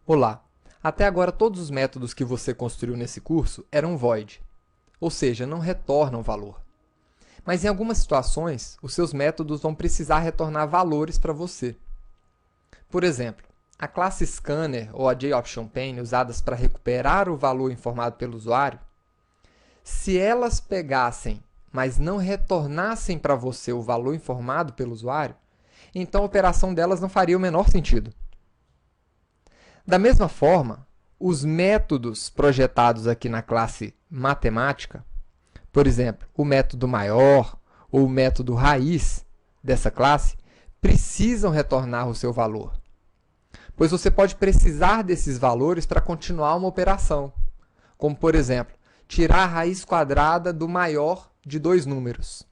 Olá! Até agora todos os métodos que você construiu nesse curso eram void, ou seja, não retornam valor. Mas em algumas situações, os seus métodos vão precisar retornar valores para você. Por exemplo, a classe Scanner ou a JOptionPane usadas para recuperar o valor informado pelo usuário, se elas pegassem, mas não retornassem para você o valor informado pelo usuário, então a operação delas não faria o menor sentido. Da mesma forma, os métodos projetados aqui na classe matemática, por exemplo, o método maior ou o método raiz dessa classe, precisam retornar o seu valor, pois você pode precisar desses valores para continuar uma operação, como, por exemplo, tirar a raiz quadrada do maior de dois números.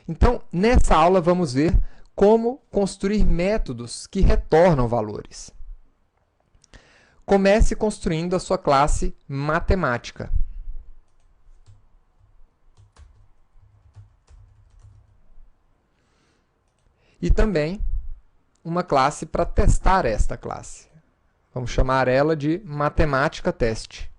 Então, nessa aula, vamos ver como construir métodos que retornam valores. Comece construindo a sua classe matemática. E também uma classe para testar esta classe. Vamos chamar ela de matemática teste.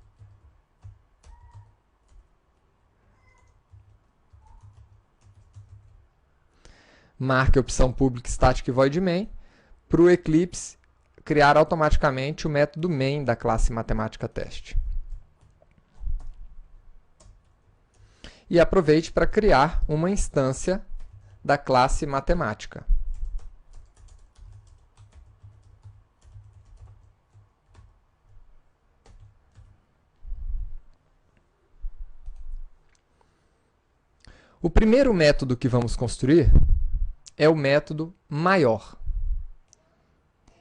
Marque a opção public static void main para o Eclipse criar automaticamente o método main da classe matemática teste. E aproveite para criar uma instância da classe matemática. O primeiro método que vamos construir é o método maior.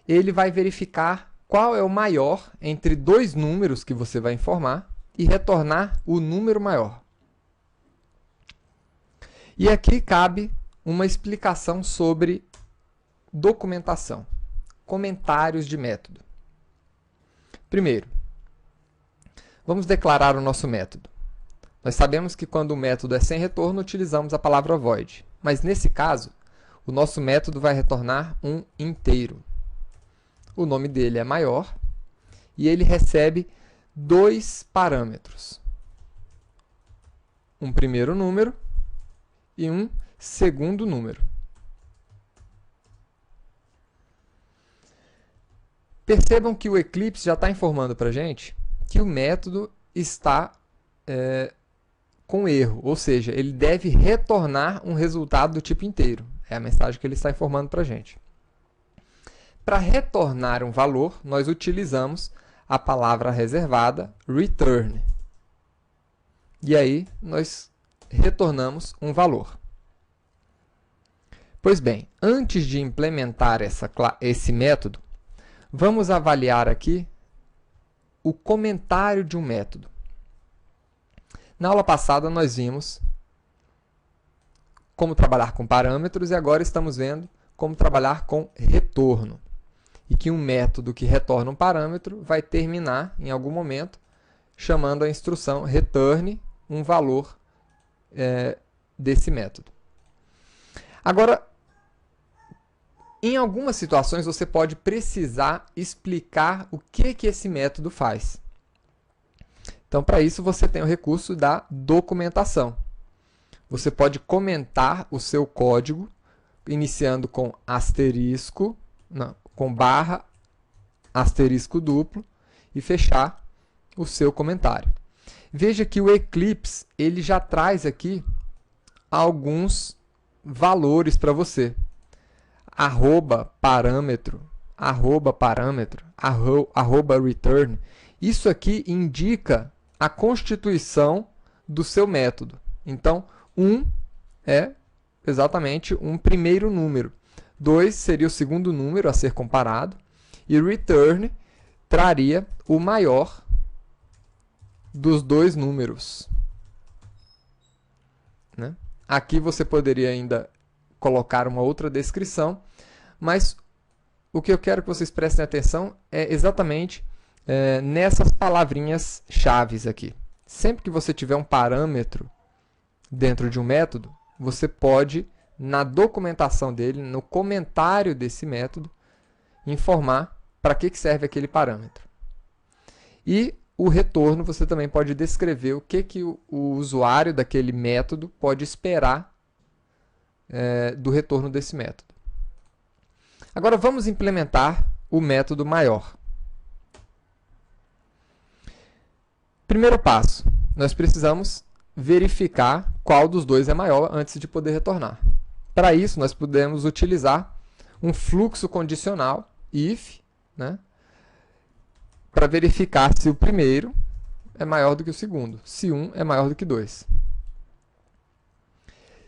Ele vai verificar qual é o maior entre dois números que você vai informar e retornar o número maior. E aqui cabe uma explicação sobre documentação, comentários de método. Primeiro, vamos declarar o nosso método. Nós sabemos que quando o método é sem retorno, utilizamos a palavra void. Mas nesse caso, o nosso método vai retornar um inteiro. O nome dele é maior e ele recebe dois parâmetros. Um primeiro número e um segundo número. Percebam que o Eclipse já está informando para a gente que o método está com erro, ou seja, ele deve retornar um resultado do tipo inteiro. É a mensagem que ele está informando para a gente. Para retornar um valor, nós utilizamos a palavra reservada return. E aí, nós retornamos um valor. Pois bem, antes de implementar esse método, vamos avaliar aqui o comentário de um método. Na aula passada, nós vimos como trabalhar com parâmetros e agora estamos vendo como trabalhar com retorno. E que um método que retorna um parâmetro vai terminar, em algum momento, chamando a instrução return um valor desse método. Agora, em algumas situações, você pode precisar explicar o que esse método faz. Então, para isso, você tem o recurso da documentação. Você pode comentar o seu código, iniciando com asterisco, com barra, asterisco duplo, e fechar o seu comentário. Veja que o Eclipse ele já traz aqui alguns valores para você. @parâmetro, @return. Isso aqui indica a constituição do seu método. Então, 1 é exatamente um primeiro número. 2 seria o segundo número a ser comparado. E return traria o maior dos dois números. Né? Aqui você poderia ainda colocar uma outra descrição, mas o que eu quero que vocês prestem atenção é exatamente nessas palavrinhas chaves aqui. Sempre que você tiver um parâmetro dentro de um método, você pode, na documentação dele, no comentário desse método, informar para que serve aquele parâmetro. E o retorno, você também pode descrever o que o usuário daquele método pode esperar do retorno desse método. Agora vamos implementar o método maior. Primeiro passo, nós precisamos verificar qual dos dois é maior antes de poder retornar. Para isso, nós podemos utilizar um fluxo condicional, if, né, para verificar se o primeiro é maior do que o segundo, se 1 é maior do que 2.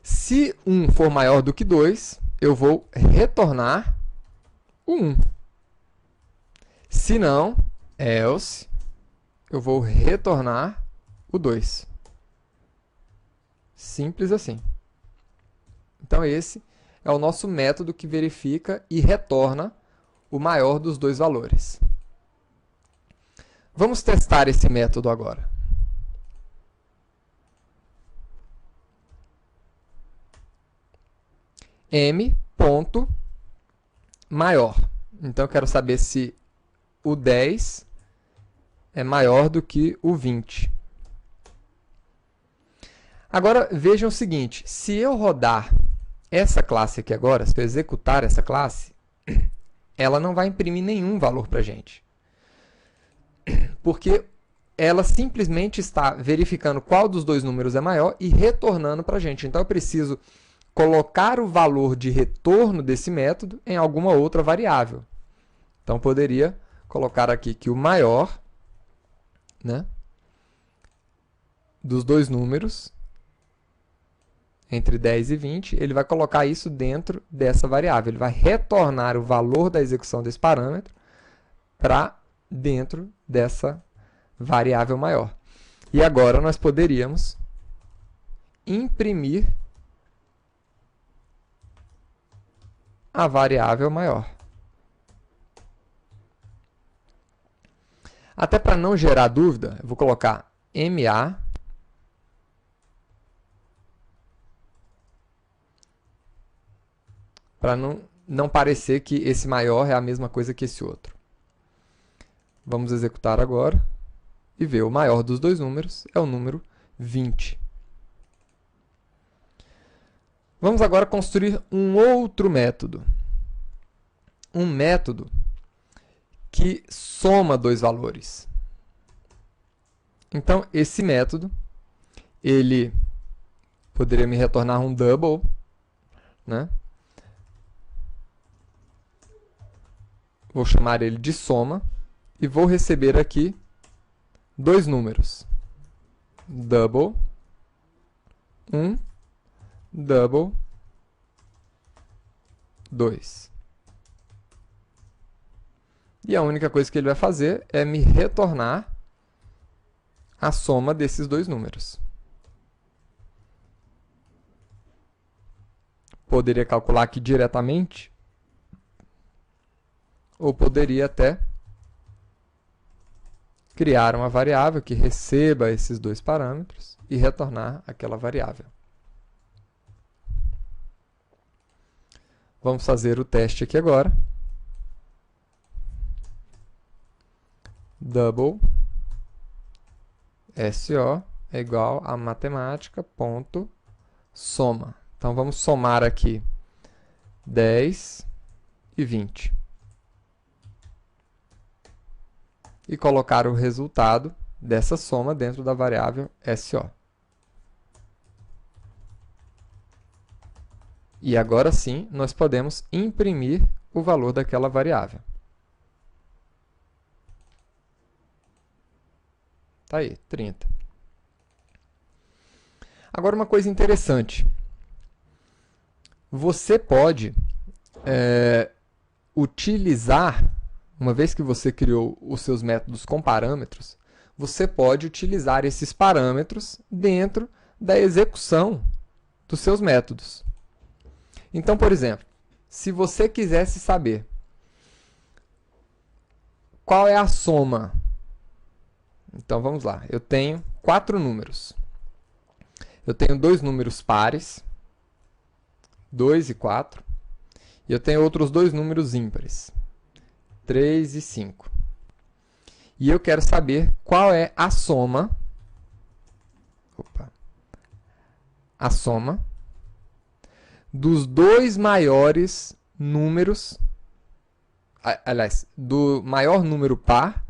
Se 1 for maior do que 2, eu vou retornar o 1. Se não, else, eu vou retornar o 2. Simples assim. Então, esse é o nosso método que verifica e retorna o maior dos dois valores. Vamos testar esse método agora. m.maior. Então, eu quero saber se o 10 é maior do que o 20. Agora, vejam o seguinte. Se eu rodar essa classe aqui agora, se eu executar essa classe, ela não vai imprimir nenhum valor para a gente. Porque ela simplesmente está verificando qual dos dois números é maior e retornando para a gente. Então, eu preciso colocar o valor de retorno desse método em alguma outra variável. Então, poderia colocar aqui que o maior, né, dos dois números, entre 10 e 20, ele vai colocar isso dentro dessa variável. Ele vai retornar o valor da execução desse parâmetro para dentro dessa variável maior. E agora nós poderíamos imprimir a variável maior. Até para não gerar dúvida, eu vou colocar MA para não parecer que esse maior é a mesma coisa que esse outro. Vamos executar agora e ver o maior dos dois números é o número 20. Vamos agora construir um outro método. Um método que soma dois valores. Então, esse método, ele poderia me retornar um double, né? Vou chamar ele de soma e vou receber aqui dois números. Double, 1, double, 2. E a única coisa que ele vai fazer é me retornar a soma desses dois números. Poderia calcular aqui diretamente, ou poderia até criar uma variável que receba esses dois parâmetros e retornar aquela variável. Vamos fazer o teste aqui agora. Double SO é igual a matemática.soma. Então, vamos somar aqui 10 e 20. E colocar o resultado dessa soma dentro da variável SO. E agora sim, nós podemos imprimir o valor daquela variável. Está aí, 30. Agora, uma coisa interessante. Você pode utilizar, uma vez que você criou os seus métodos com parâmetros, você pode utilizar esses parâmetros dentro da execução dos seus métodos. Então, por exemplo, se você quisesse saber qual é a soma, então vamos lá, eu tenho 4 números. Eu tenho dois números pares, 2 e 4, e eu tenho outros dois números ímpares, 3 e 5. E eu quero saber qual é a soma, a soma dos dois maiores números, aliás, do maior número par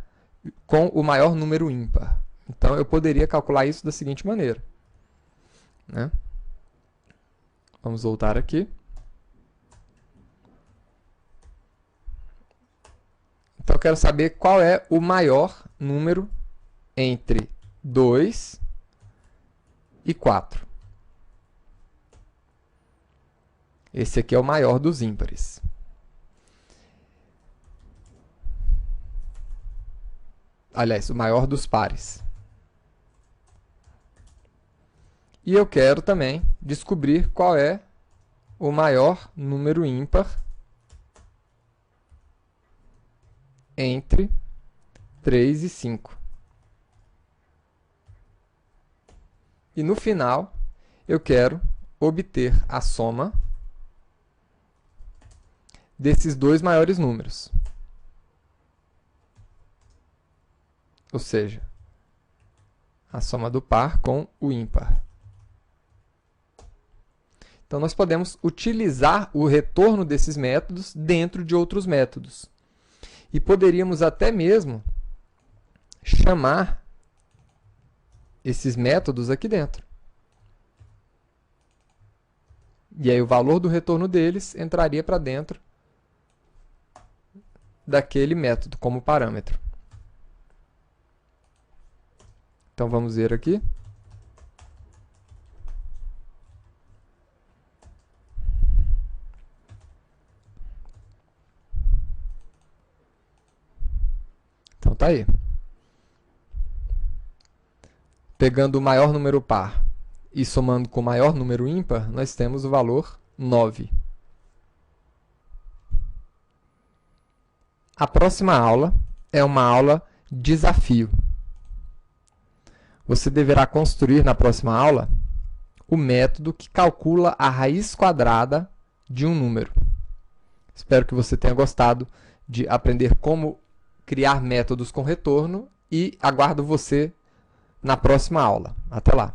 com o maior número ímpar. Então, eu poderia calcular isso da seguinte maneira, né? Vamos voltar aqui. Então, eu quero saber qual é o maior número entre 2 e 4. Esse aqui é o maior dos ímpares. Aliás, o maior dos pares. E eu quero também descobrir qual é o maior número ímpar entre 3 e 5. E no final, eu quero obter a soma desses dois maiores números. Ou seja, a soma do par com o ímpar. Então, nós podemos utilizar o retorno desses métodos dentro de outros métodos. E poderíamos até mesmo chamar esses métodos aqui dentro. E aí o valor do retorno deles entraria para dentro daquele método como parâmetro. Então, vamos ver aqui. Então, tá aí. Pegando o maior número par e somando com o maior número ímpar, nós temos o valor 9. A próxima aula é uma aula desafio. Você deverá construir na próxima aula o método que calcula a raiz quadrada de um número. Espero que você tenha gostado de aprender como criar métodos com retorno e aguardo você na próxima aula. Até lá!